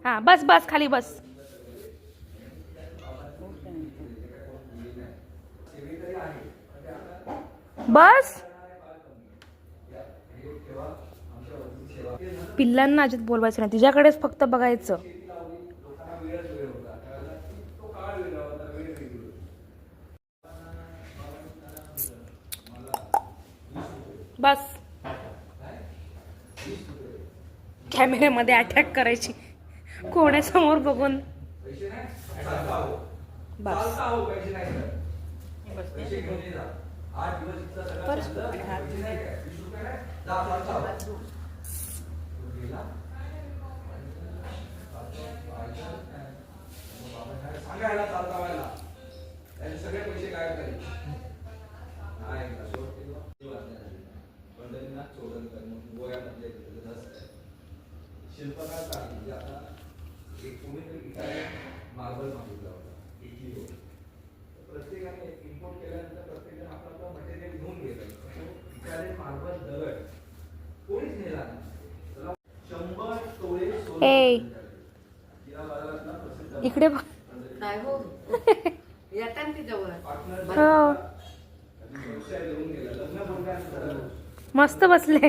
हा बस बस खाली बस. बस. पिल्लांना अजित बोलवायचं नाही, तिच्याकडेच फक्त बघायचं. बस. कॅमेऱ्यामध्ये अटॅक करायची कोणासमोर बघून. बस. शिल्पकार म्हणजे आता एक कोणीतरी मार्बल मागितला होता इटली. प्रत्येकाने इम्पोर्ट केल्यानंतर प्रत्येकाने आपला मटेरियल घेऊन गेलं. इटालियन मार्बल दगड कोणीच नेला नाही. 100 तोळे सोने इकडे काय हो येतात ती जवळ. मस्त बसले.